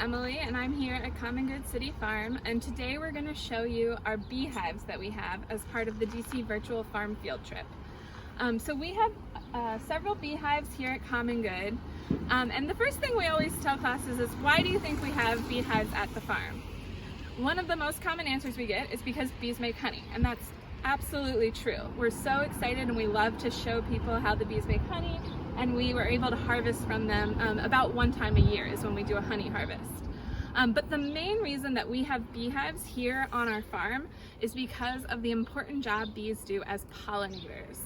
Emily and I'm here at Common Good City Farm, and today we're going to show you our beehives that we have as part of the DC Virtual Farm Field Trip. So we have several beehives here at Common Good, and the first thing we always tell classes is, why do you think we have beehives at the farm? One of the most common answers we get is because bees make honey, and that's absolutely true. We're so excited and we love to show people how the bees make honey, and we were able to harvest from them about one time a year is when we do a honey harvest. But the main reason that we have beehives here on our farm is because of the important job bees do as pollinators.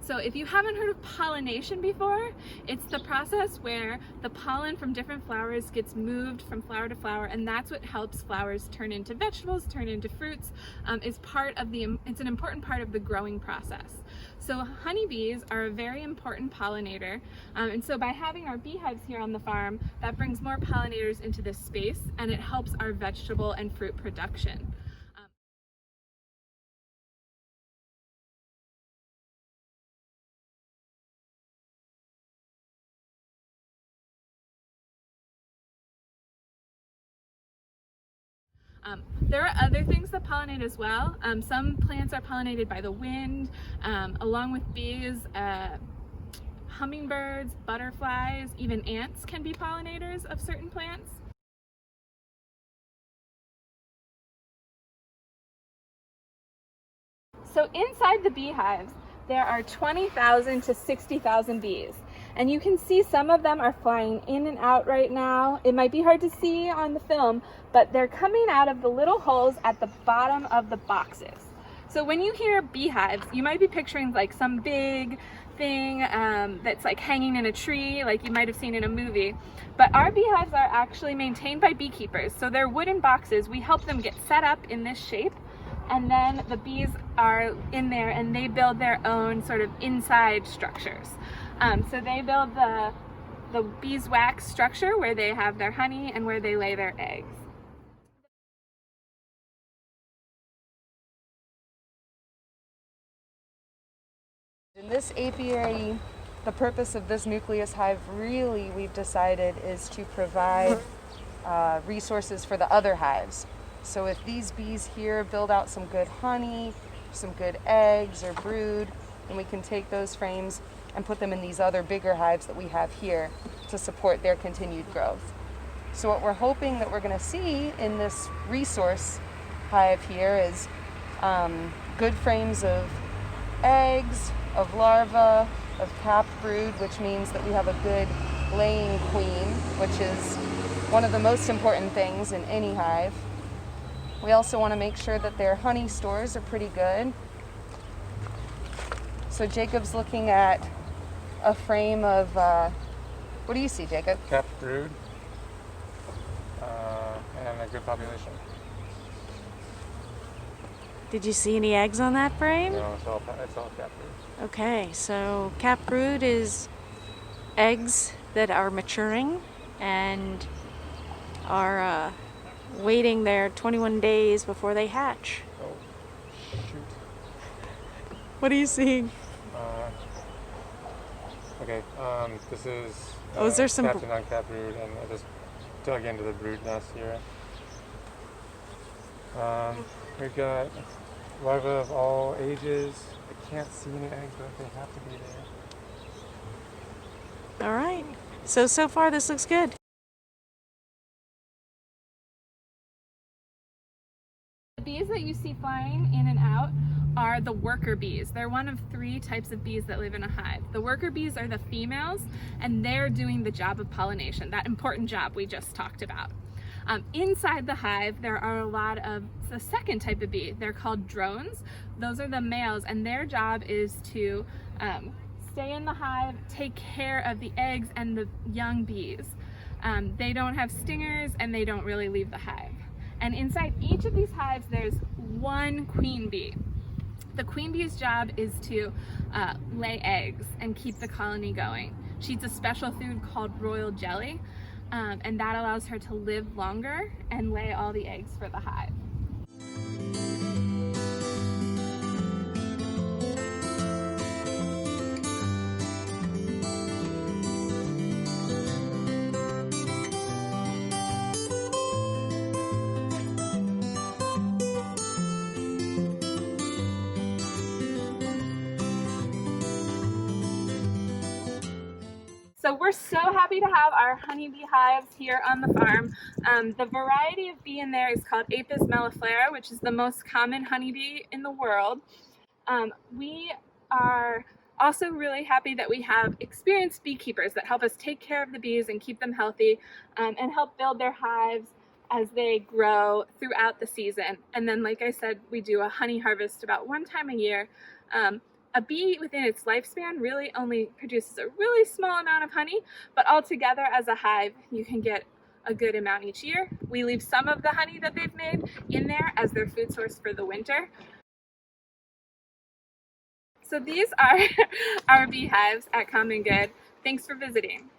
So if you haven't heard of pollination before, it's the process where the pollen from different flowers gets moved from flower to flower, and that's what helps flowers turn into vegetables, turn into fruits. It's an important part of the growing process. So honeybees are a very important pollinator, and so by having our beehives here on the farm, that brings more pollinators into this space, and it helps our vegetable and fruit production. There are other things that pollinate as well. Some plants are pollinated by the wind, along with bees. Hummingbirds, butterflies, even ants can be pollinators of certain plants. So inside the beehives, there are 20,000 to 60,000 bees. And you can see some of them are flying in and out right now. It might be hard to see on the film, but they're coming out of the little holes at the bottom of the boxes. So when you hear beehives, you might be picturing like some big thing that's like hanging in a tree, like you might have seen in a movie. But our beehives are actually maintained by beekeepers. So they're wooden boxes. We help them get set up in this shape, and then the bees are in there and they build their own sort of inside structures. So they build the beeswax structure where they have their honey and where they lay their eggs. In this apiary, the purpose of this nucleus hive really, we've decided, is to provide resources for the other hives. So if these bees here build out some good honey, some good eggs or brood, then we can take those frames and put them in these other bigger hives that we have here to support their continued growth. So what we're hoping that we're going to see in this resource hive here is good frames of eggs, of larvae, of capped brood, which means that we have a good laying queen, which is one of the most important things in any hive. We also want to make sure that their honey stores are pretty good. So Jacob's looking at a frame of, what do you see, Jacob? Capped brood and a good population. Did you see any eggs on that frame? No, it's all capped brood. Okay, so capped brood is eggs that are maturing and are waiting their 21 days before they hatch. Oh, shoot. What are you seeing? Okay, this is Is there some capped and uncapped brood, and I just dug into the brood nest here. We've got larvae of all ages. I can't see any eggs, but they have to be there. All right. So far this looks good. The bees that you see flying in and out are the worker bees. They're one of 3 types of bees that live in a hive. The worker bees are the females, and they're doing the job of pollination, that important job we just talked about. Inside the hive, there are a lot of the second type of bee. They're called drones. Those are the males, and their job is to stay in the hive, take care of the eggs and the young bees. They don't have stingers, and they don't really leave the hive. And inside each of these hives, there's one queen bee. The queen bee's job is to lay eggs and keep the colony going. She eats a special food called royal jelly, and that allows her to live longer and lay all the eggs for the hive. So we're so happy to have our honeybee hives here on the farm. The variety of bee in there is called Apis mellifera, which is the most common honeybee in the world. We are also really happy that we have experienced beekeepers that help us take care of the bees and keep them healthy, and help build their hives as they grow throughout the season. And then, like I said, we do a honey harvest about one time a year. A bee within its lifespan really only produces a really small amount of honey, but altogether as a hive, you can get a good amount each year. We leave some of the honey that they've made in there as their food source for the winter. So these are our beehives at Common Good. Thanks for visiting.